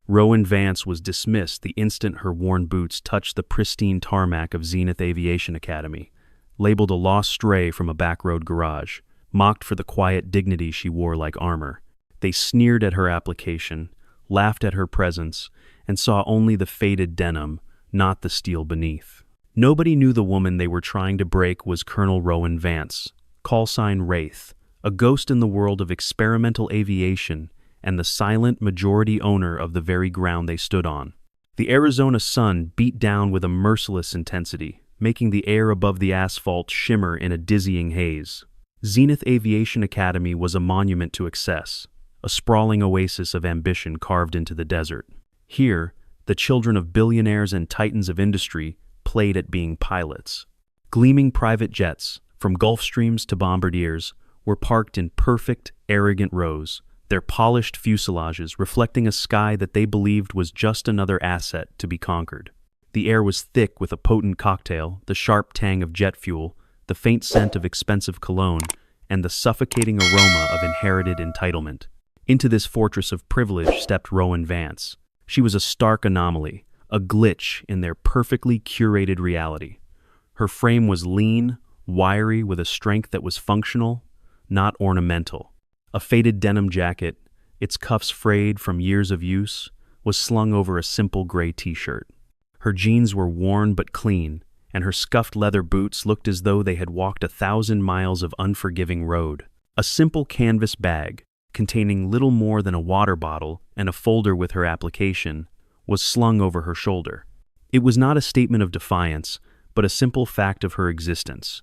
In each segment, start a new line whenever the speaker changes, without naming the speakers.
Rowan Vance was dismissed the instant her worn boots touched the pristine tarmac of Zenith Aviation Academy, labeled a lost stray from a backroad garage, mocked for the quiet dignity she wore like armor. They sneered at her application, laughed at her presence, and saw only the faded denim, not the steel beneath. Nobody knew the woman they were trying to break was Colonel Rowan Vance, callsign Wraith, a ghost in the world of experimental aviation and the silent majority owner of the very ground they stood on. The Arizona sun beat down with a merciless intensity, making the air above the asphalt shimmer in a dizzying haze. Zenith Aviation Academy was a monument to excess, a sprawling oasis of ambition carved into the desert. Here, the children of billionaires and titans of industry played at being pilots. Gleaming private jets, from Gulfstreams to Bombardiers, were parked in perfect, arrogant rows, their polished fuselages reflecting a sky that they believed was just another asset to be conquered. The air was thick with a potent cocktail, the sharp tang of jet fuel, the faint scent of expensive cologne, and the suffocating aroma of inherited entitlement. Into this fortress of privilege stepped Rowan Vance. She was a stark anomaly, a glitch in their perfectly curated reality. Her frame was lean, wiry, with a strength that was functional, not ornamental. A faded denim jacket, its cuffs frayed from years of use, was slung over a simple gray t-shirt. Her jeans were worn but clean, and her scuffed leather boots looked as though they had walked 1,000 miles of unforgiving road. A simple canvas bag, containing little more than a water bottle and a folder with her application, was slung over her shoulder. It was not a statement of defiance, but a simple fact of her existence.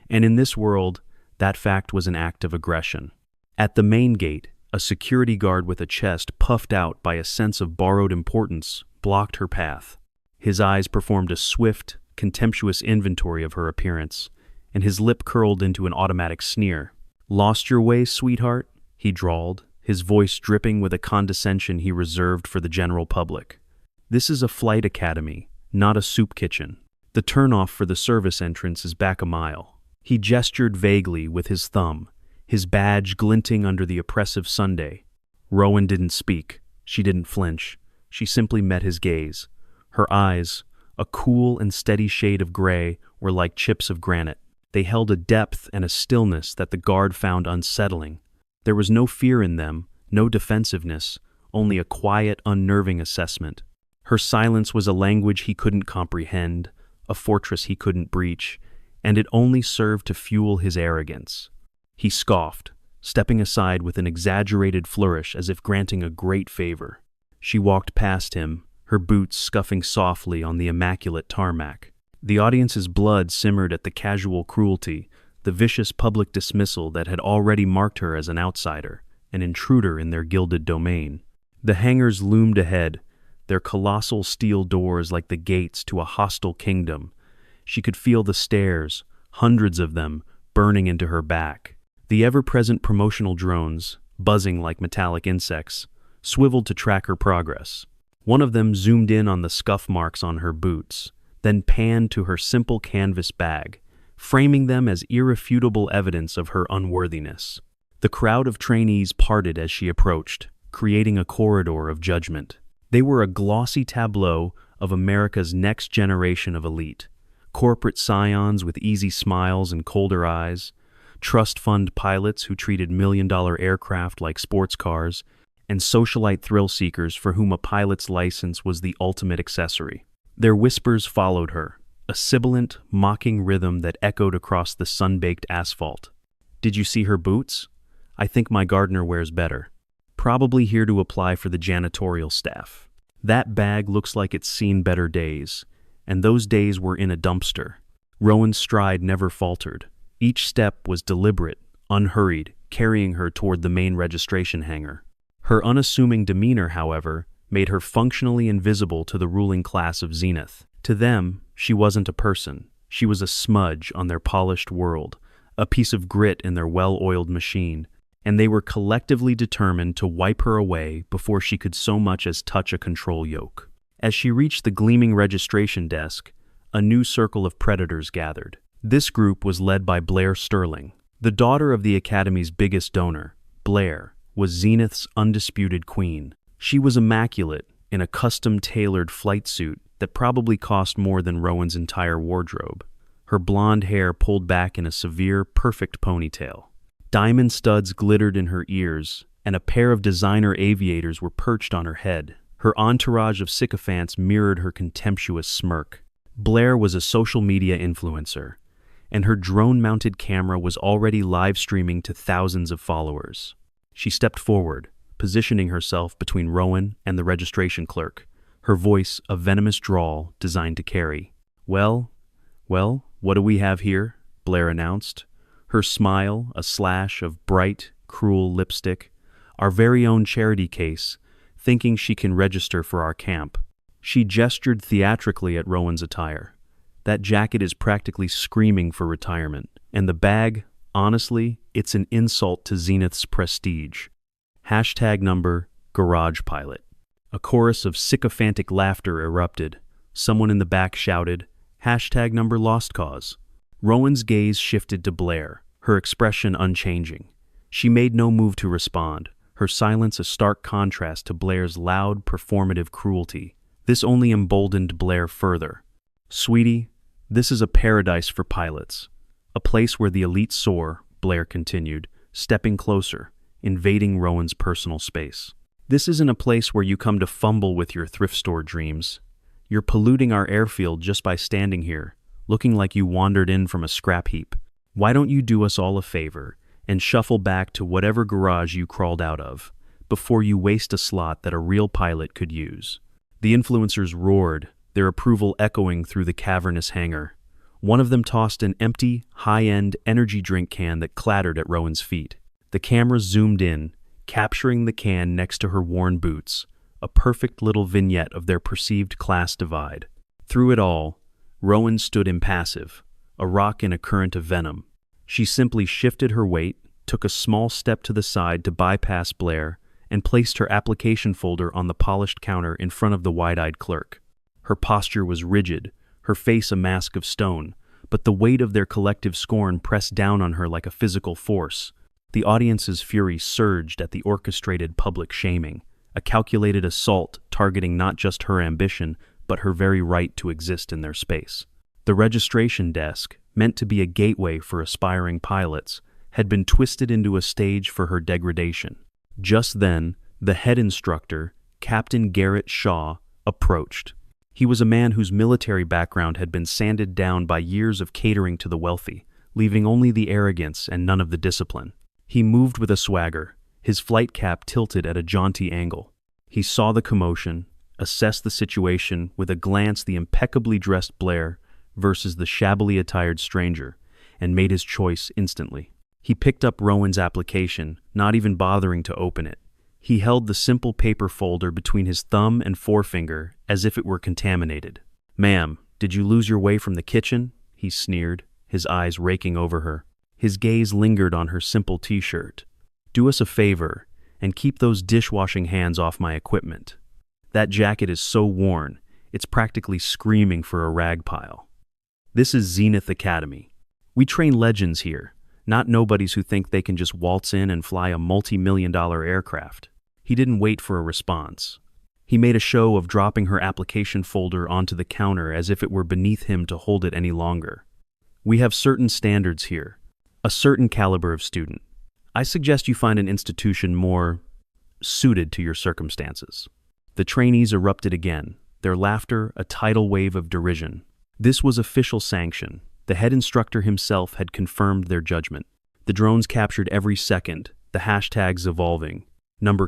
And in this world, that fact was an act of aggression. At the main gate, a security guard with a chest puffed out by a sense of borrowed importance blocked her path. His eyes performed a swift, contemptuous inventory of her appearance, and his lip curled into an automatic sneer. "Lost your way, sweetheart?" he drawled, his voice dripping with a condescension he reserved for the general public. "This is a flight academy, not a soup kitchen. The turnoff for the service entrance is back a mile." He gestured vaguely with his thumb, his badge glinting under the oppressive Sunday. Rowan didn't speak. She didn't flinch. She simply met his gaze. Her eyes, a cool and steady shade of gray, were like chips of granite. They held a depth and a stillness that the guard found unsettling. There was no fear in them, no defensiveness, only a quiet, unnerving assessment. Her silence was a language he couldn't comprehend, a fortress he couldn't breach, and it only served to fuel his arrogance. He scoffed, stepping aside with an exaggerated flourish as if granting a great favor. She walked past him, her boots scuffing softly on the immaculate tarmac. The audience's blood simmered at the casual cruelty, the vicious public dismissal that had already marked her as an outsider, an intruder in their gilded domain. The hangars loomed ahead, their colossal steel doors like the gates to a hostile kingdom. She could feel the stares, hundreds of them, burning into her back. The ever-present promotional drones, buzzing like metallic insects, swiveled to track her progress. One of them zoomed in on the scuff marks on her boots, then panned to her simple canvas bag, framing them as irrefutable evidence of her unworthiness. The crowd of trainees parted as she approached, creating a corridor of judgment. They were a glossy tableau of America's next generation of elite. Corporate scions with easy smiles and colder eyes, trust fund pilots who treated million-dollar aircraft like sports cars, and socialite thrill-seekers for whom a pilot's license was the ultimate accessory. Their whispers followed her, a sibilant, mocking rhythm that echoed across the sun-baked asphalt. "Did you see her boots? I think my gardener wears better. Probably here to apply for the janitorial staff. That bag looks like it's seen better days, and those days were in a dumpster." Rowan's stride never faltered. Each step was deliberate, unhurried, carrying her toward the main registration hangar. Her unassuming demeanor, however, made her functionally invisible to the ruling class of Zenith. To them, she wasn't a person. She was a smudge on their polished world, a piece of grit in their well-oiled machine, and they were collectively determined to wipe her away before she could so much as touch a control yoke. As she reached the gleaming registration desk, a new circle of predators gathered. This group was led by Blair Sterling. The daughter of the Academy's biggest donor, Blair, was Zenith's undisputed queen. She was immaculate, in a custom-tailored flight suit that probably cost more than Rowan's entire wardrobe. Her blonde hair pulled back in a severe, perfect ponytail. Diamond studs glittered in her ears, and a pair of designer aviators were perched on her head. Her entourage of sycophants mirrored her contemptuous smirk. Blair was a social media influencer, and her drone-mounted camera was already live-streaming to thousands of followers. She stepped forward, positioning herself between Rowan and the registration clerk, her voice a venomous drawl designed to carry. Well, what do we have here?" Blair announced, her smile a slash of bright, cruel lipstick. "Our very own charity case, thinking she can register for our camp." She gestured theatrically at Rowan's attire. "That jacket is practically screaming for retirement, and the bag, honestly, it's an insult to Zenith's prestige. #, Garage Pilot." A chorus of sycophantic laughter erupted. Someone in the back shouted, #, Lost Cause. Rowan's gaze shifted to Blair, her expression unchanging. She made no move to respond, her silence a stark contrast to Blair's loud, performative cruelty. This only emboldened Blair further. "Sweetie, this is a paradise for pilots. A place where the elite soar," Blair continued, stepping closer, invading Rowan's personal space. "This isn't a place where you come to fumble with your thrift store dreams. You're polluting our airfield just by standing here, looking like you wandered in from a scrap heap. Why don't you do us all a favor and shuffle back to whatever garage you crawled out of, before you waste a slot that a real pilot could use?" The influencers roared, their approval echoing through the cavernous hangar. One of them tossed an empty, high-end energy drink can that clattered at Rowan's feet. The camera zoomed in, capturing the can next to her worn boots, a perfect little vignette of their perceived class divide. Through it all, Rowan stood impassive, a rock in a current of venom. She simply shifted her weight, took a small step to the side to bypass Blair, and placed her application folder on the polished counter in front of the wide-eyed clerk. Her posture was rigid, her face a mask of stone, but the weight of their collective scorn pressed down on her like a physical force. The audience's fury surged at the orchestrated public shaming, a calculated assault targeting not just her ambition, but her very right to exist in their space. The registration desk, meant to be a gateway for aspiring pilots, had been twisted into a stage for her degradation. Just then, the head instructor, Captain Garrett Shaw, approached. He was a man whose military background had been sanded down by years of catering to the wealthy, leaving only the arrogance and none of the discipline. He moved with a swagger, his flight cap tilted at a jaunty angle. He saw the commotion, assessed the situation with a glance the impeccably dressed Blair versus the shabbily attired stranger, and made his choice instantly. He picked up Rowan's application, not even bothering to open it. He held the simple paper folder between his thumb and forefinger as if it were contaminated. "Ma'am, did you lose your way from the kitchen?" he sneered, his eyes raking over her. His gaze lingered on her simple t-shirt. "Do us a favor and keep those dishwashing hands off my equipment. That jacket is so worn, it's practically screaming for a rag pile. This is Zenith Academy. We train legends here, not nobodies who think they can just waltz in and fly a multi-million-dollar aircraft." He didn't wait for a response. He made a show of dropping her application folder onto the counter as if it were beneath him to hold it any longer. "We have certain standards here, a certain caliber of student. I suggest you find an institution more suited to your circumstances." The trainees erupted again, their laughter a tidal wave of derision. This was official sanction. The head instructor himself had confirmed their judgment. The drones captured every second, the hashtags evolving.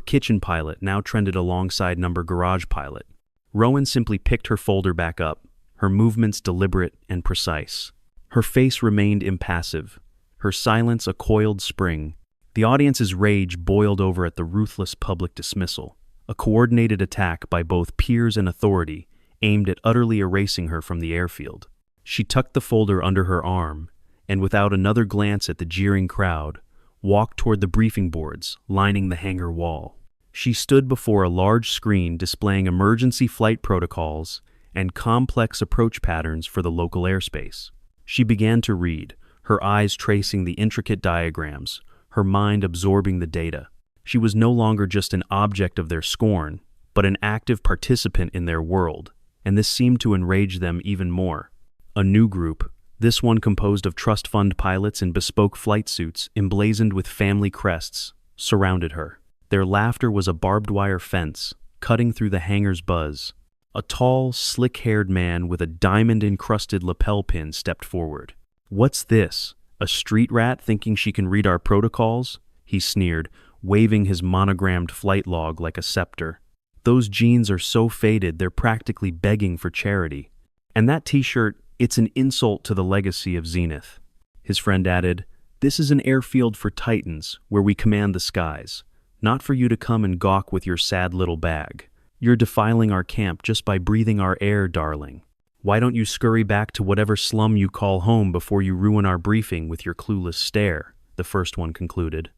#Kitchen Pilot now trended alongside #Garage Pilot. Rowan simply picked her folder back up, her movements deliberate and precise. Her face remained impassive, her silence a coiled spring. The audience's rage boiled over at the ruthless public dismissal, a coordinated attack by both peers and authority aimed at utterly erasing her from the airfield. She tucked the folder under her arm, and without another glance at the jeering crowd, walked toward the briefing boards lining the hangar wall. She stood before a large screen displaying emergency flight protocols and complex approach patterns for the local airspace. She began to read, her eyes tracing the intricate diagrams, her mind absorbing the data. She was no longer just an object of their scorn, but an active participant in their world, and this seemed to enrage them even more. A new group, this one composed of trust fund pilots in bespoke flight suits emblazoned with family crests, surrounded her. Their laughter was a barbed wire fence, cutting through the hangar's buzz. A tall, slick-haired man with a diamond-encrusted lapel pin stepped forward. "What's this? A street rat thinking she can read our protocols?" he sneered, waving his monogrammed flight log like a scepter. "Those jeans are so faded they're practically begging for charity. And that t-shirt, it's an insult to the legacy of Zenith." His friend added, "This is an airfield for titans, where we command the skies, not for you to come and gawk with your sad little bag. You're defiling our camp just by breathing our air, darling. Why don't you scurry back to whatever slum you call home before you ruin our briefing with your clueless stare?" the first one concluded.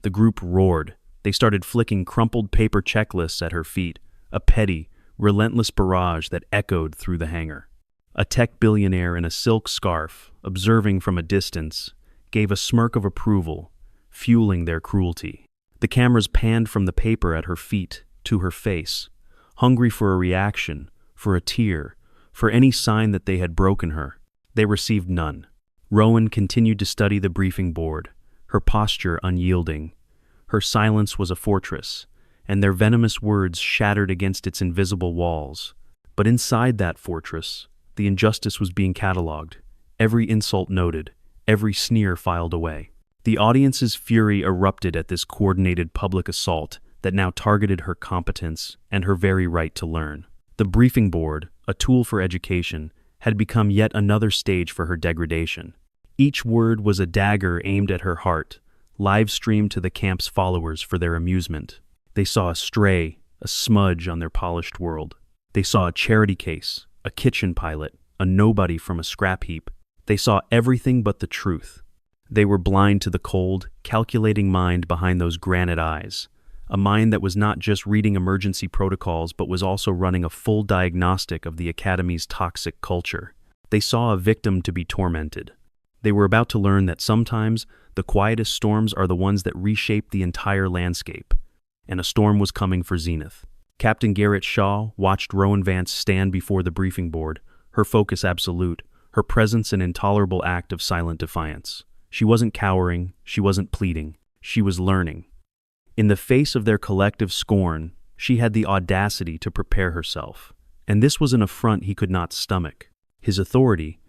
The group roared. They started flicking crumpled paper checklists at her feet, a petty, relentless barrage that echoed through the hangar. A tech billionaire in a silk scarf, observing from a distance, gave a smirk of approval, fueling their cruelty. The cameras panned from the paper at her feet to her face, hungry for a reaction, for a tear, for any sign that they had broken her. They received none. Rowan continued to study the briefing board, her posture unyielding. Her silence was a fortress, and their venomous words shattered against its invisible walls. But inside that fortress, the injustice was being catalogued, every insult noted, every sneer filed away. The audience's fury erupted at this coordinated public assault that now targeted her competence and her very right to learn. The briefing board, a tool for education, had become yet another stage for her degradation. Each word was a dagger aimed at her heart, live-streamed to the camp's followers for their amusement. They saw a stray, a smudge on their polished world. They saw a charity case, a kitchen pilot, a nobody from a scrap heap. They saw everything but the truth. They were blind to the cold, calculating mind behind those granite eyes. A mind that was not just reading emergency protocols but was also running a full diagnostic of the Academy's toxic culture. They saw a victim to be tormented. They were about to learn that sometimes the quietest storms are the ones that reshape the entire landscape. And a storm was coming for Zenith. Captain Garrett Shaw watched Rowan Vance stand before the briefing board, her focus absolute, her presence an intolerable act of silent defiance. She wasn't cowering, she wasn't pleading, she was learning. In the face of their collective scorn, she had the audacity to prepare herself, and this was an affront he could not stomach. His authority,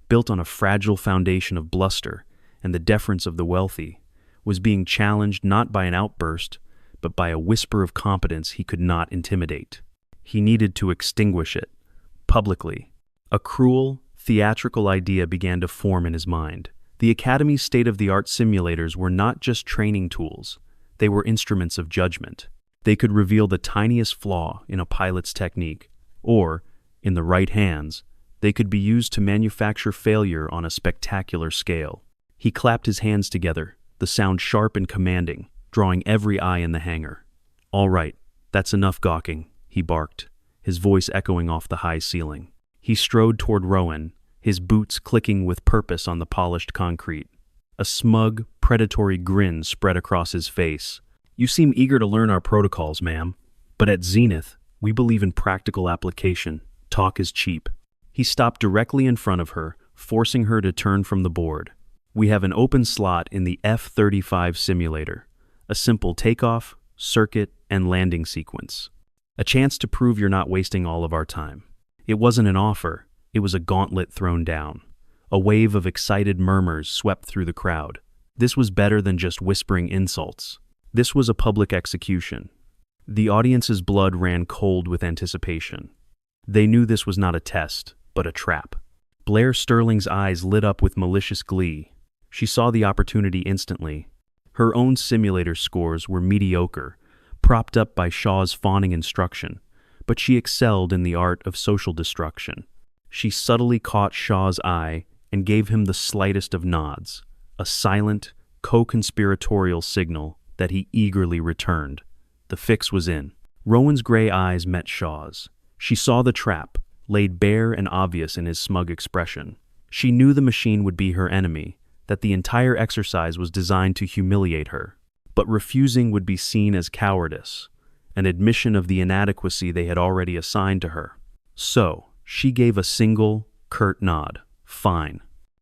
built on a fragile foundation of bluster and the deference of the wealthy, was being challenged not by an outburst, but by a whisper of competence he could not intimidate. He needed to extinguish it, publicly. A cruel, theatrical idea began to form in his mind. The Academy's state-of-the-art simulators were not just training tools. They were instruments of judgment. They could reveal the tiniest flaw in a pilot's technique, or, in the right hands, they could be used to manufacture failure on a spectacular scale. He clapped his hands together, the sound sharp and commanding, drawing every eye in the hangar. "All right, that's enough gawking," he barked, his voice echoing off the high ceiling. He strode toward Rowan, his boots clicking with purpose on the polished concrete. A smug, predatory grin spread across his face. "You seem eager to learn our protocols, ma'am. But at Zenith, we believe in practical application. Talk is cheap." He stopped directly in front of her, forcing her to turn from the board. "We have an open slot in the F-35 simulator. A simple takeoff, circuit, and landing sequence. A chance to prove you're not wasting all of our time." It wasn't an offer, it was a gauntlet thrown down. A wave of excited murmurs swept through the crowd. This was better than just whispering insults. This was a public execution. The audience's blood ran cold with anticipation. They knew this was not a test, but a trap. Blair Sterling's eyes lit up with malicious glee. She saw the opportunity instantly. Her own simulator scores were mediocre, propped up by Shaw's fawning instruction, but she excelled in the art of social destruction. She subtly caught Shaw's eye and gave him the slightest of nods, a silent, co-conspiratorial signal that he eagerly returned. The fix was in. Rowan's gray eyes met Shaw's. She saw the trap, laid bare and obvious in his smug expression. She knew the machine would be her enemy, that the entire exercise was designed to humiliate her. But refusing would be seen as cowardice, an admission of the inadequacy they had already assigned to her. So, she gave a single, curt nod. Fine.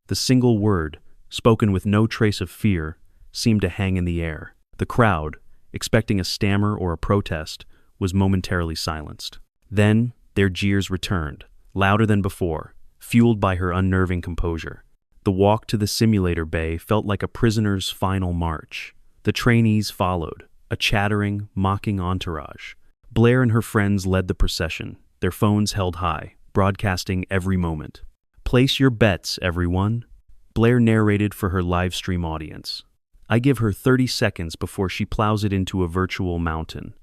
The single word, spoken with no trace of fear, seemed to hang in the air. The crowd, expecting a stammer or a protest, was momentarily silenced. Then, their jeers returned, louder than before, fueled by her unnerving composure. The walk to the simulator bay felt like a prisoner's final march. The trainees followed, a chattering, mocking entourage. Blair and her friends led the procession, their phones held high, broadcasting every moment. "Place your bets, everyone," Blair narrated for her live stream audience. "I give her 30 seconds before she plows it into a virtual mountain.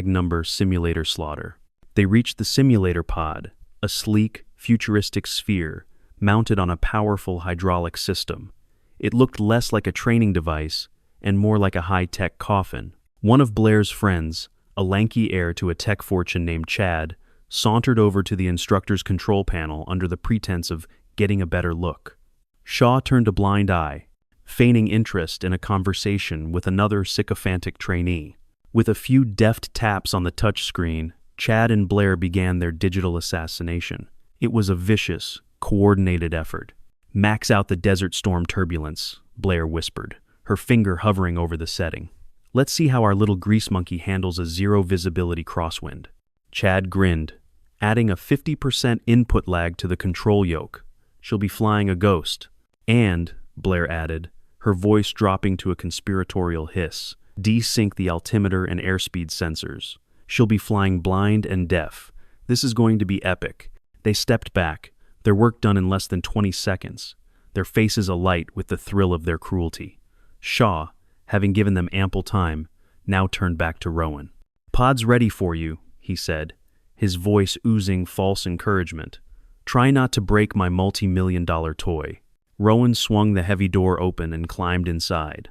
#number simulator slaughter." They reached the simulator pod, a sleek, futuristic sphere mounted on a powerful hydraulic system. It looked less like a training device and more like a high-tech coffin. One of Blair's friends, a lanky heir to a tech fortune named Chad, sauntered over to the instructor's control panel under the pretense of getting a better look. Shaw turned a blind eye, feigning interest in a conversation with another sycophantic trainee. With a few deft taps on the touchscreen, Chad and Blair began their digital assassination. It was a vicious, coordinated effort. "Max out the Desert Storm turbulence," Blair whispered, her finger hovering over the setting. "Let's see how our little grease monkey handles a zero-visibility crosswind." Chad grinned, adding a 50% input lag to the control yoke. "She'll be flying a ghost." "And," Blair added, her voice dropping to a conspiratorial hiss, "desync the altimeter and airspeed sensors. She'll be flying blind and deaf. This is going to be epic." They stepped back, their work done in less than 20 seconds, their faces alight with the thrill of their cruelty. Shaw, having given them ample time, now turned back to Rowan. "Pod's ready for you," he said, his voice oozing false encouragement. "Try not to break my multi-million-dollar toy." Rowan swung the heavy door open and climbed inside.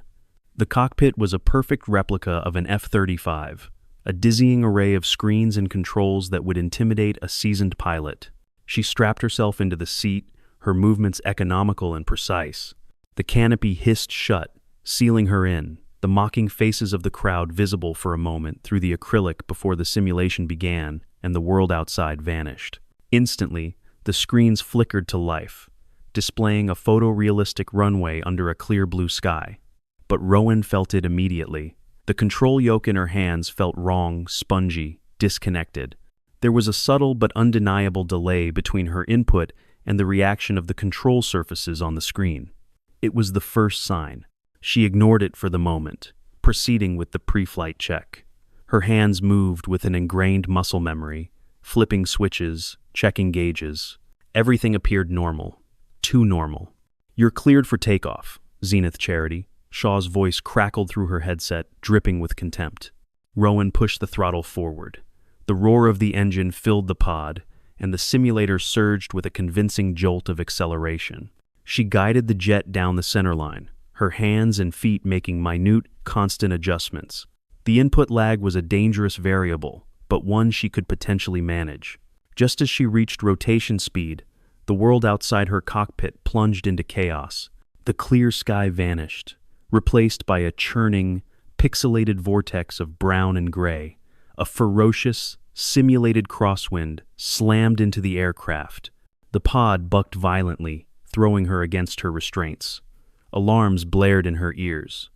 The cockpit was a perfect replica of an F-35, a dizzying array of screens and controls that would intimidate a seasoned pilot. She strapped herself into the seat, her movements economical and precise. The canopy hissed shut, sealing her in, the mocking faces of the crowd visible for a moment through the acrylic before the simulation began and the world outside vanished. Instantly, the screens flickered to life, displaying a photorealistic runway under a clear blue sky. But Rowan felt it immediately. The control yoke in her hands felt wrong, spongy, disconnected. There was a subtle but undeniable delay between her input and the reaction of the control surfaces on the screen. It was the first sign. She ignored it for the moment, proceeding with the pre-flight check. Her hands moved with an ingrained muscle memory, flipping switches, checking gauges. Everything appeared normal. Too normal. "You're cleared for takeoff, Zenith Charity." Shaw's voice crackled through her headset, dripping with contempt. Rowan pushed the throttle forward. The roar of the engine filled the pod, and the simulator surged with a convincing jolt of acceleration. She guided the jet down the center line, her hands and feet making minute, constant adjustments. The input lag was a dangerous variable, but one she could potentially manage. Just as she reached rotation speed, the world outside her cockpit plunged into chaos. The clear sky vanished, replaced by a churning, pixelated vortex of brown and gray. A ferocious, simulated crosswind slammed into the aircraft. The pod bucked violently, throwing her against her restraints. Alarms blared in her ears.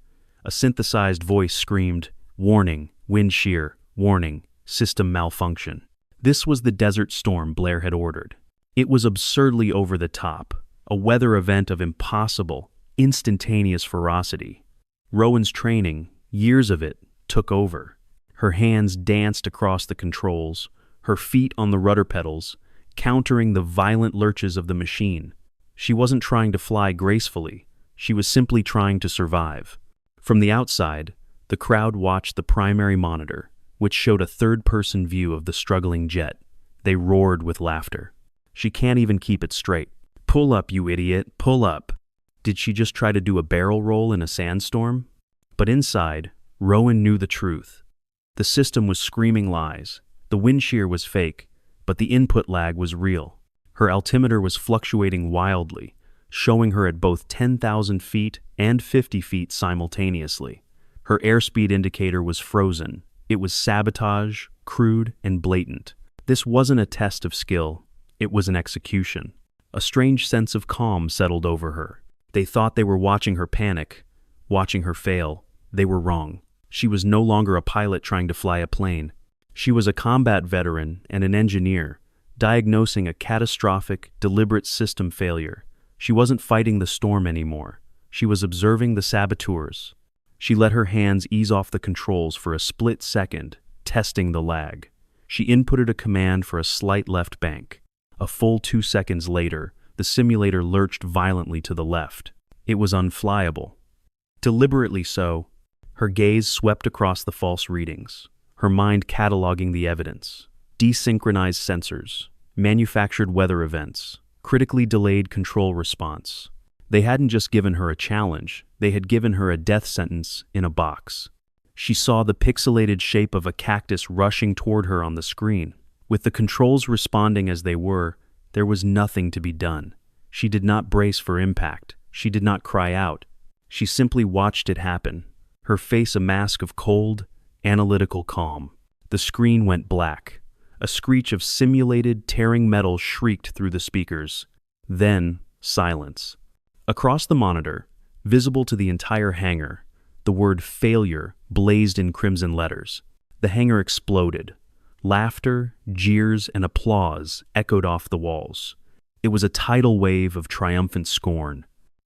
A synthesized voice screamed, "Warning, wind shear, warning, system malfunction." This was the Desert Storm Blair had ordered. It was absurdly over the top, a weather event of impossible, instantaneous ferocity. Rowan's training, years of it, took over. Her hands danced across the controls, her feet on the rudder pedals, countering the violent lurches of the machine. She wasn't trying to fly gracefully, she was simply trying to survive. From the outside, the crowd watched the primary monitor, which showed a third-person view of the struggling jet. They roared with laughter. "She can't even keep it straight. Pull up, you idiot, pull up." Did she just try to do a barrel roll in a sandstorm? But inside, Rowan knew the truth. The system was screaming lies. The wind shear was fake, but the input lag was real. Her altimeter was fluctuating wildly, showing her at both 10,000 feet and 50 feet simultaneously. Her airspeed indicator was frozen, It was sabotage, crude and blatant. This wasn't a test of skill, it was an execution. A strange sense of calm settled over her. They thought they were watching her panic, watching her fail. They were wrong. She was no longer a pilot trying to fly a plane. She was a combat veteran and an engineer, diagnosing a catastrophic, deliberate system failure. She wasn't fighting the storm anymore. She was observing the saboteurs. She let her hands ease off the controls for a split second, testing the lag. She inputted a command for a slight left bank. A full 2 seconds later, the simulator lurched violently to the left. It was unflyable. Deliberately so, her gaze swept across the false readings, her mind cataloging the evidence. Desynchronized sensors, manufactured weather events, critically delayed control response. They hadn't just given her a challenge, they had given her a death sentence in a box. She saw the pixelated shape of a cactus rushing toward her on the screen. With the controls responding as they were, there was nothing to be done. She did not brace for impact. She did not cry out. She simply watched it happen, her face a mask of cold, analytical calm. The screen went black. A screech of simulated, tearing metal shrieked through the speakers. Then, silence. Across the monitor, visible to the entire hangar, the word failure blazed in crimson letters. The hangar exploded. Laughter, jeers, and applause echoed off the walls. It was a tidal wave of triumphant scorn.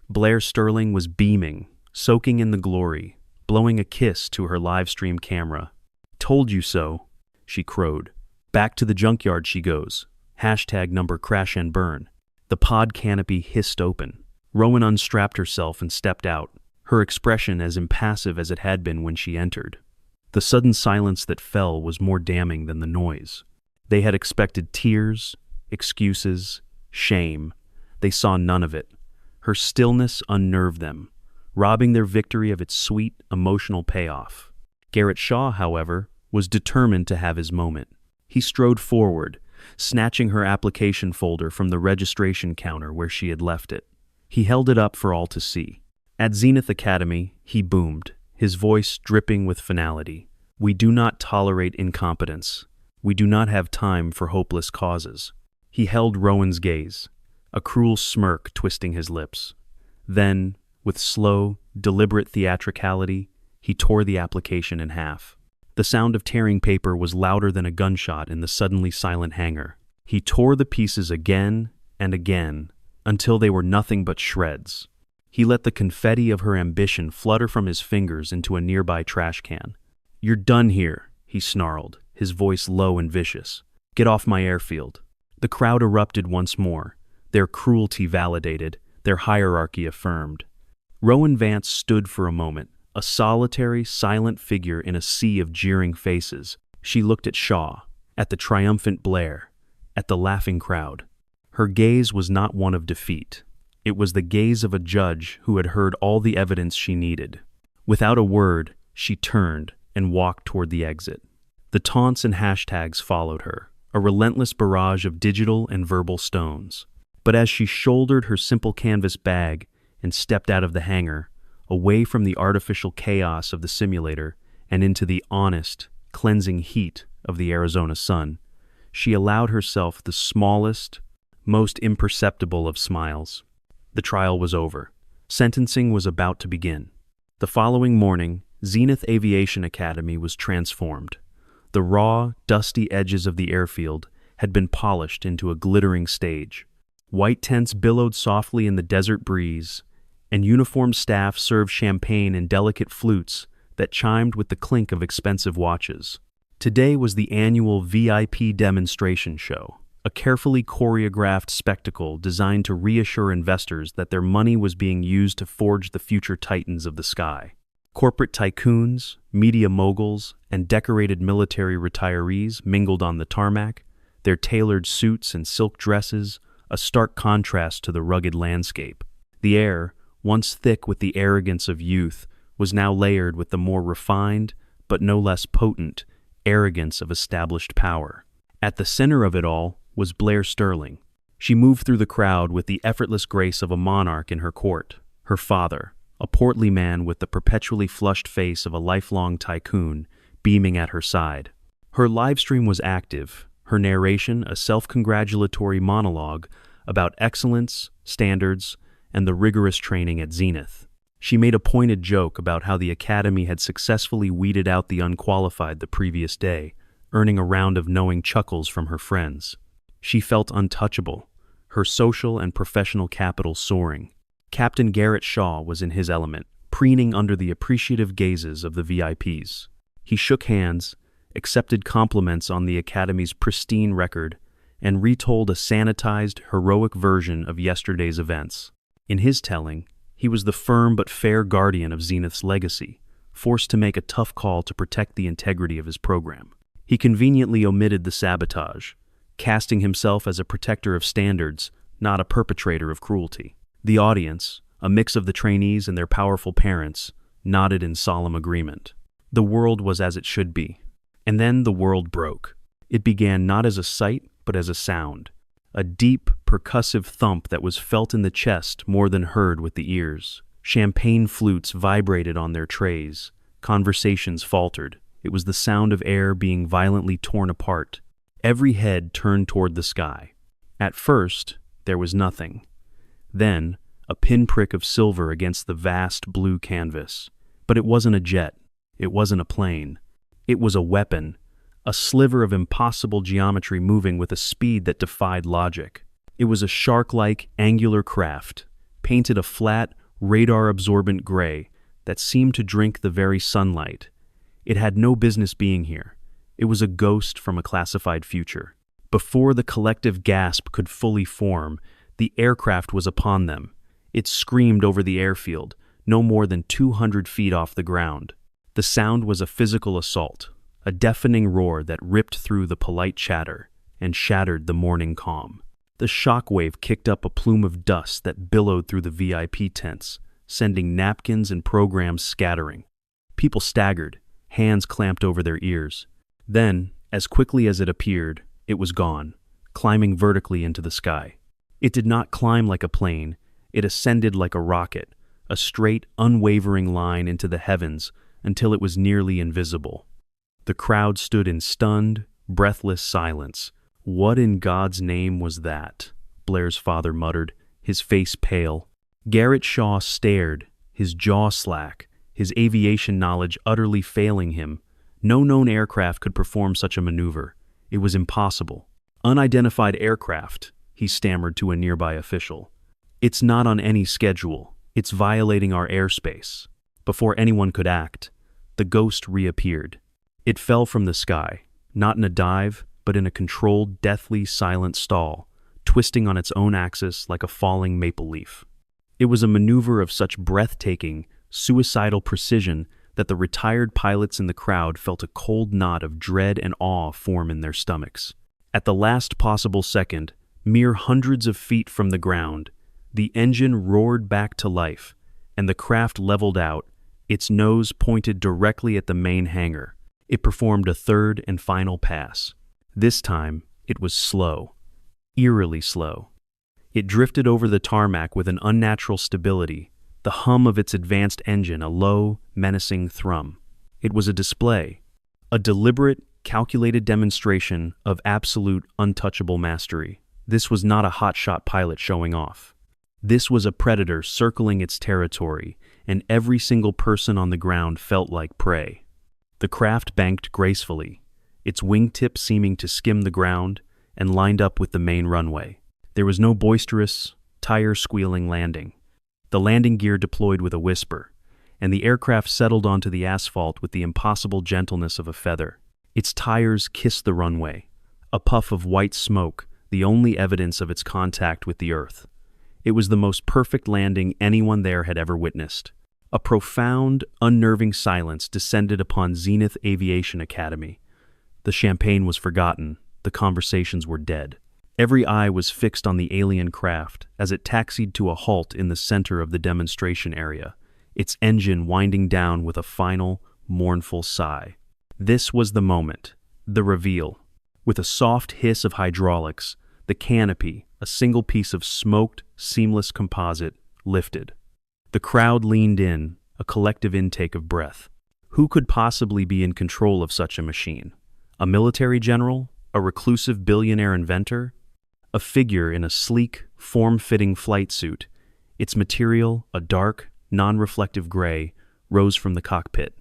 Blair Sterling was beaming, soaking in the glory, blowing a kiss to her live stream camera. "Told you so," she crowed. Back to the junkyard she goes. #number crash and burn. The pod canopy hissed open. Rowan unstrapped herself and stepped out, her expression as impassive as it had been when she entered. The sudden silence that fell was more damning than the noise. They had expected tears, excuses, shame. They saw none of it. Her stillness unnerved them, robbing their victory of its sweet, emotional payoff. Garrett Shaw, however, was determined to have his moment. He strode forward, snatching her application folder from the registration counter where she had left it. He held it up for all to see. At Zenith Academy, he boomed, his voice dripping with finality. "We do not tolerate incompetence. We do not have time for hopeless causes." He held Rowan's gaze, a cruel smirk twisting his lips. Then, with slow, deliberate theatricality, he tore the application in half. The sound of tearing paper was louder than a gunshot in the suddenly silent hangar. He tore the pieces again and again, until they were nothing but shreds. He let the confetti of her ambition flutter from his fingers into a nearby trash can. "You're done here," he snarled, his voice low and vicious. "Get off my airfield." The crowd erupted once more, their cruelty validated, their hierarchy affirmed. Rowan Vance stood for a moment, a solitary, silent figure in a sea of jeering faces. She looked at Shaw, at the triumphant Blair, at the laughing crowd. Her gaze was not one of defeat. It was the gaze of a judge who had heard all the evidence she needed. Without a word, she turned and walked toward the exit. The taunts and hashtags followed her, a relentless barrage of digital and verbal stones. But as she shouldered her simple canvas bag and stepped out of the hangar, away from the artificial chaos of the simulator and into the honest, cleansing heat of the Arizona sun, she allowed herself the smallest, most imperceptible of smiles. The trial was over. Sentencing was about to begin. The following morning, Zenith Aviation Academy was transformed. The raw, dusty edges of the airfield had been polished into a glittering stage. White tents billowed softly in the desert breeze, and uniformed staff served champagne in delicate flutes that chimed with the clink of expensive watches. Today was the annual VIP demonstration show, a carefully choreographed spectacle designed to reassure investors that their money was being used to forge the future titans of the sky. Corporate tycoons, media moguls, and decorated military retirees mingled on the tarmac, their tailored suits and silk dresses a stark contrast to the rugged landscape. The air, once thick with the arrogance of youth, was now layered with the more refined, but no less potent, arrogance of established power. At the center of it all was Blair Sterling. She moved through the crowd with the effortless grace of a monarch in her court. Her father, a portly man with the perpetually flushed face of a lifelong tycoon, beaming at her side. Her livestream was active, her narration a self-congratulatory monologue about excellence, standards, and the rigorous training at Zenith. She made a pointed joke about how the academy had successfully weeded out the unqualified the previous day, earning a round of knowing chuckles from her friends. She felt untouchable, her social and professional capital soaring. Captain Garrett Shaw was in his element, preening under the appreciative gazes of the VIPs. He shook hands, accepted compliments on the Academy's pristine record, and retold a sanitized, heroic version of yesterday's events. In his telling, he was the firm but fair guardian of Zenith's legacy, forced to make a tough call to protect the integrity of his program. He conveniently omitted the sabotage, casting himself as a protector of standards, not a perpetrator of cruelty. The audience, a mix of the trainees and their powerful parents, nodded in solemn agreement. The world was as it should be. And then the world broke. It began not as a sight, but as a sound. A deep, percussive thump that was felt in the chest more than heard with the ears. Champagne flutes vibrated on their trays. Conversations faltered. It was the sound of air being violently torn apart. Every head turned toward the sky. At first, there was nothing. Then, a pinprick of silver against the vast blue canvas. But it wasn't a jet. It wasn't a plane. It was a weapon, a sliver of impossible geometry moving with a speed that defied logic. It was a shark-like, angular craft, painted a flat, radar-absorbent gray that seemed to drink the very sunlight. It had no business being here. It was a ghost from a classified future. Before the collective gasp could fully form, the aircraft was upon them. It screamed over the airfield, no more than 200 feet off the ground. The sound was a physical assault, a deafening roar that ripped through the polite chatter and shattered the morning calm. The shockwave kicked up a plume of dust that billowed through the VIP tents, sending napkins and programs scattering. People staggered, hands clamped over their ears. Then, as quickly as it appeared, it was gone, climbing vertically into the sky. It did not climb like a plane, it ascended like a rocket, a straight, unwavering line into the heavens until it was nearly invisible. The crowd stood in stunned, breathless silence. "What in God's name was that?" Blair's father muttered, his face pale. Garrett Shaw stared, his jaw slack, his aviation knowledge utterly failing him. No known aircraft could perform such a maneuver. It was impossible. "Unidentified aircraft," he stammered to a nearby official. "It's not on any schedule. It's violating our airspace." Before anyone could act, the ghost reappeared. It fell from the sky, not in a dive, but in a controlled, deathly silent stall, twisting on its own axis like a falling maple leaf. It was a maneuver of such breathtaking, suicidal precision that the retired pilots in the crowd felt a cold knot of dread and awe form in their stomachs. At the last possible second, mere hundreds of feet from the ground, the engine roared back to life, and the craft leveled out, its nose pointed directly at the main hangar. It performed a third and final pass. This time, it was slow, eerily slow. It drifted over the tarmac with an unnatural stability, the hum of its advanced engine a low, menacing thrum. It was a display, a deliberate, calculated demonstration of absolute, untouchable mastery. This was not a hotshot pilot showing off. This was a predator circling its territory, and every single person on the ground felt like prey. The craft banked gracefully, its wingtips seeming to skim the ground, and lined up with the main runway. There was no boisterous, tire-squealing landing. The landing gear deployed with a whisper, and the aircraft settled onto the asphalt with the impossible gentleness of a feather. Its tires kissed the runway, a puff of white smoke, the only evidence of its contact with the earth. It was the most perfect landing anyone there had ever witnessed. A profound, unnerving silence descended upon Zenith Aviation Academy. The champagne was forgotten, the conversations were dead. Every eye was fixed on the alien craft as it taxied to a halt in the center of the demonstration area, its engine winding down with a final, mournful sigh. This was the moment, the reveal. With a soft hiss of hydraulics, the canopy, a single piece of smoked, seamless composite, lifted. The crowd leaned in, a collective intake of breath. Who could possibly be in control of such a machine? A military general? A reclusive billionaire inventor? A figure in a sleek, form-fitting flight suit, its material, a dark, non-reflective gray, rose from the cockpit.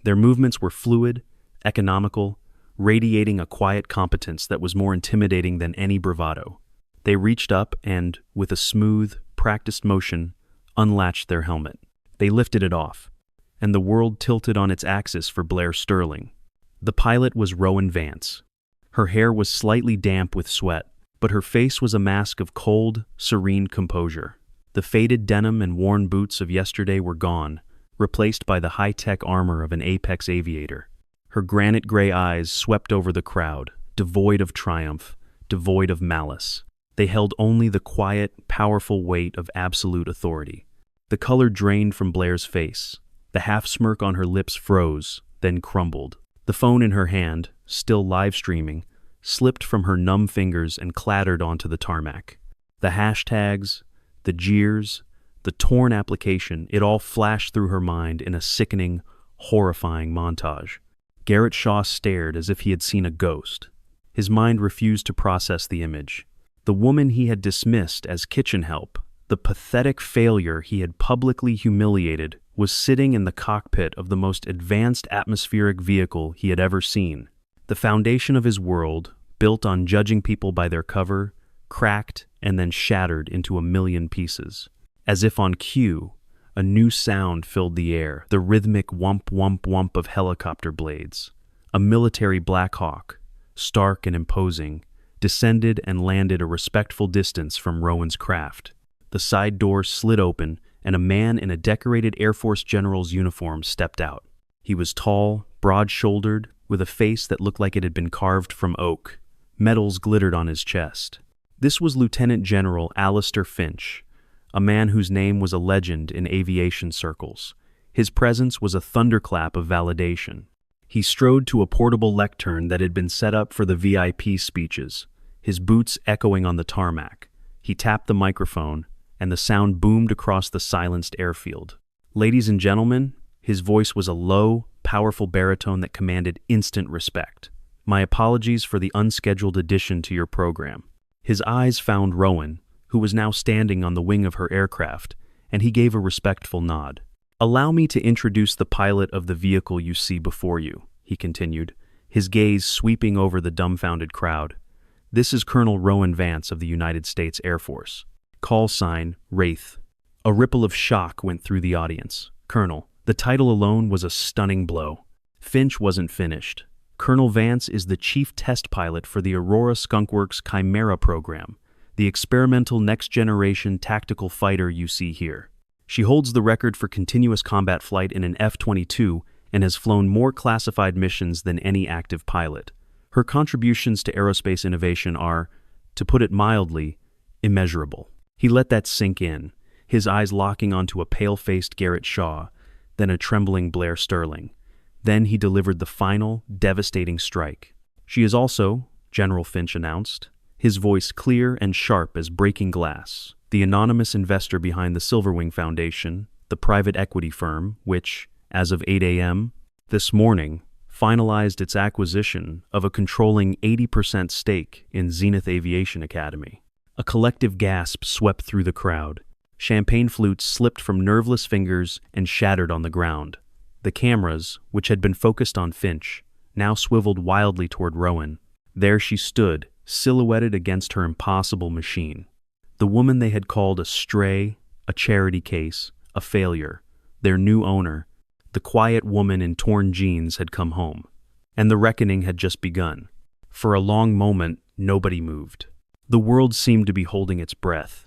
Their movements were fluid, economical, radiating a quiet competence that was more intimidating than any bravado. They reached up and, with a smooth, practiced motion, unlatched their helmet. They lifted it off, and the world tilted on its axis for Blair Sterling. The pilot was Rowan Vance. Her hair was slightly damp with sweat, but her face was a mask of cold, serene composure. The faded denim and worn boots of yesterday were gone, replaced by the high-tech armor of an apex aviator. Her granite gray eyes swept over the crowd, devoid of triumph, devoid of malice. They held only the quiet, powerful weight of absolute authority. The color drained from Blair's face. The half-smirk on her lips froze, then crumbled. The phone in her hand, still live-streaming, slipped from her numb fingers and clattered onto the tarmac. The hashtags, the jeers, the torn application, it all flashed through her mind in a sickening, horrifying montage. Garrett Shaw stared as if he had seen a ghost. His mind refused to process the image. The woman he had dismissed as kitchen help, the pathetic failure he had publicly humiliated, was sitting in the cockpit of the most advanced atmospheric vehicle he had ever seen. The foundation of his world, built on judging people by their cover, cracked and then shattered into a million pieces. As if on cue, a new sound filled the air, the rhythmic whump whump whump of helicopter blades. A military Black Hawk, stark and imposing, descended and landed a respectful distance from Rowan's craft. The side door slid open, and a man in a decorated Air Force general's uniform stepped out. He was tall, broad-shouldered, with a face that looked like it had been carved from oak. Medals glittered on his chest. This was Lieutenant General Alistair Finch, a man whose name was a legend in aviation circles. His presence was a thunderclap of validation. He strode to a portable lectern that had been set up for the VIP speeches, his boots echoing on the tarmac. He tapped the microphone, and the sound boomed across the silenced airfield. Ladies and gentlemen, his voice was a low, powerful baritone that commanded instant respect. My apologies for the unscheduled addition to your program. His eyes found Rowan, who was now standing on the wing of her aircraft, and he gave a respectful nod. Allow me to introduce the pilot of the vehicle you see before you, he continued, his gaze sweeping over the dumbfounded crowd. This is Colonel Rowan Vance of the United States Air Force. Call sign, Wraith. A ripple of shock went through the audience. Colonel. The title alone was a stunning blow. Finch wasn't finished. Colonel Vance is the chief test pilot for the Aurora Skunkworks Chimera program, the experimental next-generation tactical fighter you see here. She holds the record for continuous combat flight in an F-22 and has flown more classified missions than any active pilot. Her contributions to aerospace innovation are, to put it mildly, immeasurable. He let that sink in, his eyes locking onto a pale-faced Garrett Shaw, then a trembling Blair Sterling. Then he delivered the final, devastating strike. She is also, General Finch announced, his voice clear and sharp as breaking glass, the anonymous investor behind the Silverwing Foundation, the private equity firm which, as of 8 a.m. this morning, finalized its acquisition of a controlling 80% stake in Zenith Aviation Academy. A collective gasp swept through the crowd. Champagne flutes slipped from nerveless fingers and shattered on the ground. The cameras, which had been focused on Finch, now swiveled wildly toward Rowan. There she stood, silhouetted against her impossible machine. The woman they had called a stray, a charity case, a failure, their new owner, the quiet woman in torn jeans had come home. And the reckoning had just begun. For a long moment, nobody moved. The world seemed to be holding its breath,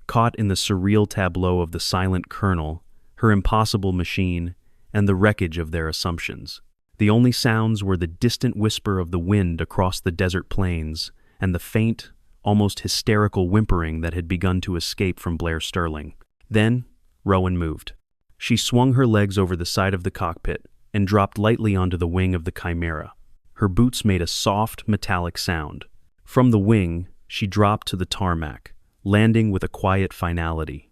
caught in the surreal tableau of the silent colonel, her impossible machine, and the wreckage of their assumptions. The only sounds were the distant whisper of the wind across the desert plains and the faint, almost hysterical whimpering that had begun to escape from Blair Sterling. Then, Rowan moved. She swung her legs over the side of the cockpit and dropped lightly onto the wing of the Chimera. Her boots made a soft, metallic sound. From the wing, she dropped to the tarmac, landing with a quiet finality.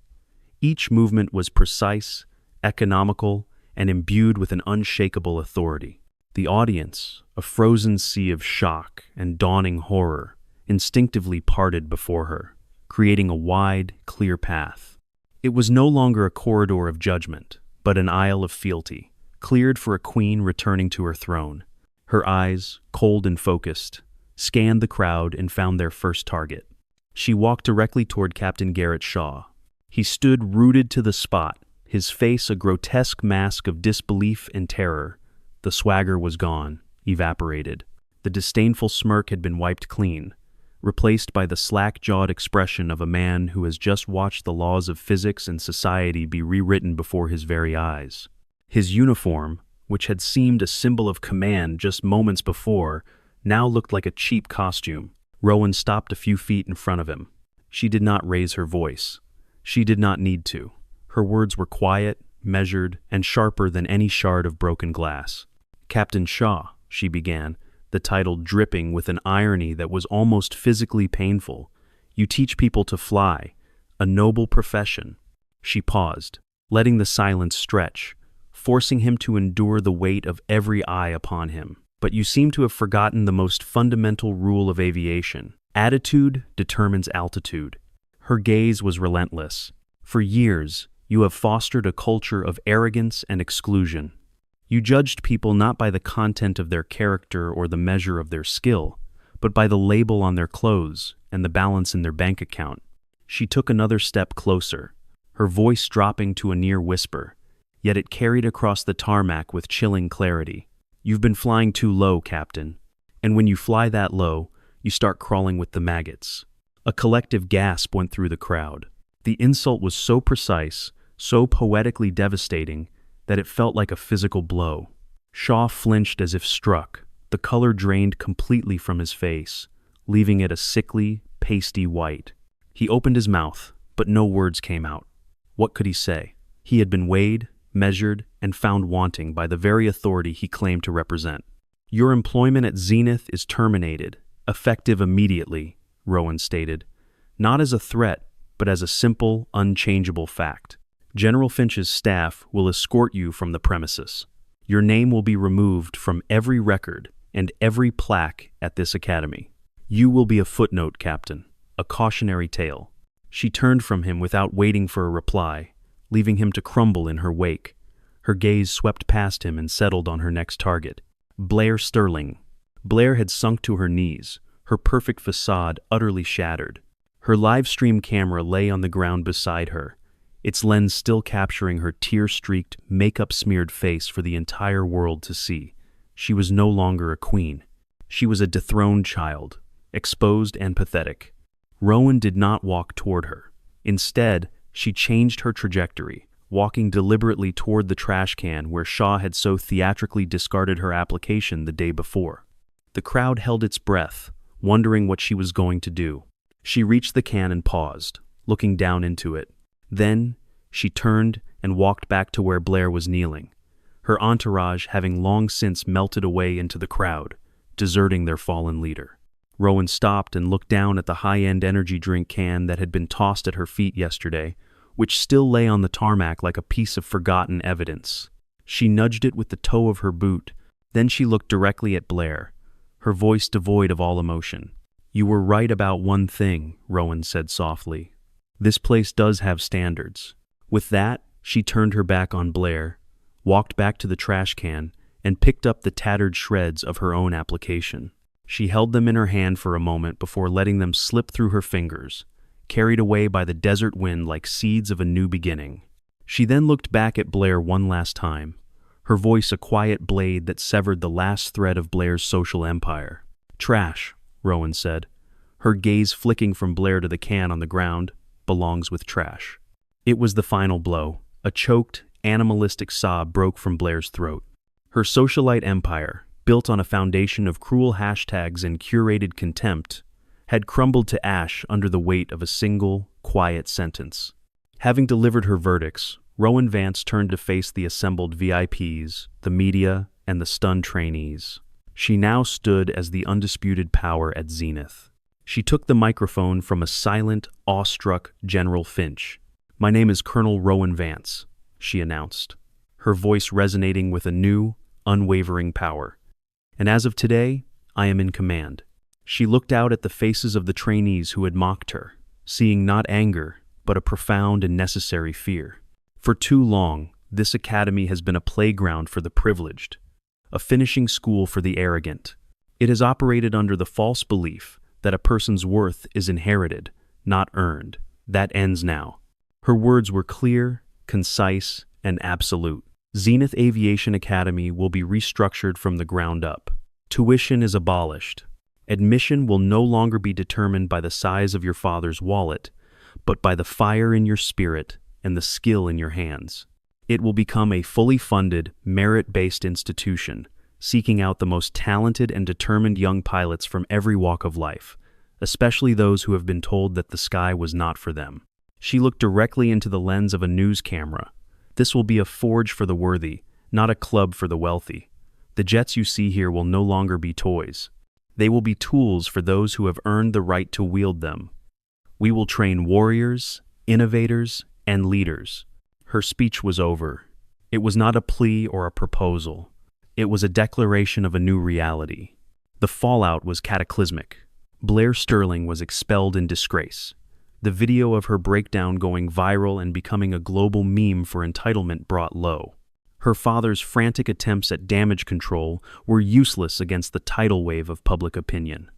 Each movement was precise, economical, and imbued with an unshakable authority. The audience, a frozen sea of shock and dawning horror, instinctively parted before her, creating a wide, clear path. It was no longer a corridor of judgment, but an aisle of fealty, cleared for a queen returning to her throne. Her eyes, cold and focused, scanned the crowd and found their first target. She walked directly toward Captain Garrett Shaw. He stood rooted to the spot, his face a grotesque mask of disbelief and terror. The swagger was gone, evaporated. The disdainful smirk had been wiped clean, replaced by the slack-jawed expression of a man who has just watched the laws of physics and society be rewritten before his very eyes. His uniform, which had seemed a symbol of command just moments before, now looked like a cheap costume. Rowan stopped a few feet in front of him. She did not raise her voice. She did not need to. Her words were quiet, measured, and sharper than any shard of broken glass. "Captain Shaw," she began, the title dripping with an irony that was almost physically painful. "You teach people to fly, a noble profession." She paused, letting the silence stretch, forcing him to endure the weight of every eye upon him. "But you seem to have forgotten the most fundamental rule of aviation. Attitude determines altitude." Her gaze was relentless. "For years, you have fostered a culture of arrogance and exclusion. You judged people not by the content of their character or the measure of their skill, but by the label on their clothes and the balance in their bank account." She took another step closer, her voice dropping to a near whisper, yet it carried across the tarmac with chilling clarity. "You've been flying too low, Captain. And when you fly that low, you start crawling with the maggots." A collective gasp went through the crowd. The insult was so precise, so poetically devastating, that it felt like a physical blow. Shaw flinched as if struck. The color drained completely from his face, leaving it a sickly, pasty white. He opened his mouth, but no words came out. What could he say? He had been weighed, measured, and found wanting by the very authority he claimed to represent. "Your employment at Zenith is terminated, effective immediately," Rowan stated, "not as a threat, but as a simple, unchangeable fact. General Finch's staff will escort you from the premises. Your name will be removed from every record and every plaque at this academy. You will be a footnote, Captain, a cautionary tale." She turned from him without waiting for a reply, leaving him to crumble in her wake. Her gaze swept past him and settled on her next target, Blair Sterling. Blair had sunk to her knees, her perfect facade utterly shattered. Her live stream camera lay on the ground beside her, its lens still capturing her tear-streaked, makeup-smeared face for the entire world to see. She was no longer a queen. She was a dethroned child, exposed and pathetic. Rowan did not walk toward her. Instead, she changed her trajectory, walking deliberately toward the trash can where Shaw had so theatrically discarded her application the day before. The crowd held its breath, wondering what she was going to do. She reached the can and paused, looking down into it. Then, she turned and walked back to where Blair was kneeling, her entourage having long since melted away into the crowd, deserting their fallen leader. Rowan stopped and looked down at the high-end energy drink can that had been tossed at her feet yesterday, which still lay on the tarmac like a piece of forgotten evidence. She nudged it with the toe of her boot. Then she looked directly at Blair, her voice devoid of all emotion. "You were right about one thing," Rowan said softly. "This place does have standards." With that, she turned her back on Blair, walked back to the trash can, and picked up the tattered shreds of her own application. She held them in her hand for a moment before letting them slip through her fingers, carried away by the desert wind like seeds of a new beginning. She then looked back at Blair one last time, her voice a quiet blade that severed the last thread of Blair's social empire. "Trash," Rowan said, her gaze flicking from Blair to the can on the ground. "Belongs with trash." It was the final blow. A choked, animalistic sob broke from Blair's throat. Her socialite empire, built on a foundation of cruel hashtags and curated contempt, had crumbled to ash under the weight of a single, quiet sentence. Having delivered her verdicts, Rowan Vance turned to face the assembled VIPs, the media, and the stunned trainees. She now stood as the undisputed power at Zenith. She took the microphone from a silent, awestruck General Finch. "My name is Colonel Rowan Vance," she announced. her voice resonating with a new, unwavering power. And as of today, I am in command. She looked out at the faces of the trainees who had mocked her, seeing not anger, but a profound and necessary fear. For too long, this academy has been a playground for the privileged, a finishing school for the arrogant. It has operated under the false belief that a person's worth is inherited, not earned. That ends now. Her words were clear, concise, and absolute. Zenith Aviation Academy will be restructured from the ground up. Tuition is abolished. Admission will no longer be determined by the size of your father's wallet, but by the fire in your spirit and the skill in your hands. It will become a fully funded, merit-based institution, seeking out the most talented and determined young pilots from every walk of life, especially those who have been told that the sky was not for them. She looked directly into the lens of a news camera. This will be a forge for the worthy, not a club for the wealthy. The jets you see here will no longer be toys. They will be tools for those who have earned the right to wield them. We will train warriors, innovators, and leaders. Her speech was over. It was not a plea or a proposal. It was a declaration of a new reality. The fallout was cataclysmic. Blair Sterling was expelled in disgrace. The video of her breakdown going viral and becoming a global meme for entitlement brought low. Her father's frantic attempts at damage control were useless against the tidal wave of public opinion.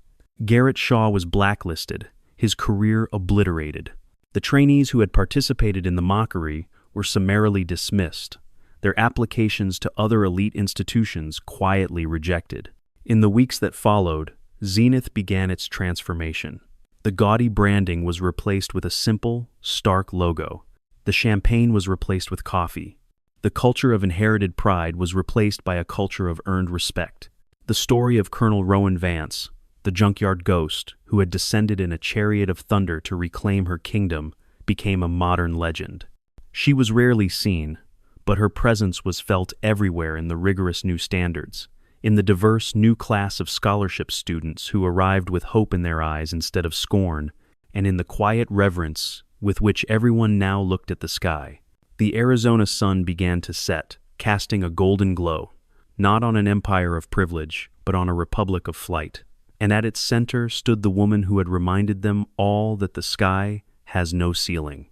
Garrett Shaw was blacklisted, his career obliterated. The trainees who had participated in the mockery were summarily dismissed, their applications to other elite institutions quietly rejected. In the weeks that followed, Zenith began its transformation. The gaudy branding was replaced with a simple, stark logo. The champagne was replaced with coffee. The culture of inherited pride was replaced by a culture of earned respect. The story of Colonel Rowan Vance, the junkyard ghost who had descended in a chariot of thunder to reclaim her kingdom, became a modern legend. She was rarely seen, but her presence was felt everywhere in the rigorous new standards, in the diverse new class of scholarship students who arrived with hope in their eyes instead of scorn, and in the quiet reverence with which everyone now looked at the sky. The Arizona sun began to set, casting a golden glow, not on an empire of privilege, but on a republic of flight. And at its center stood the woman who had reminded them all that the sky has no ceiling.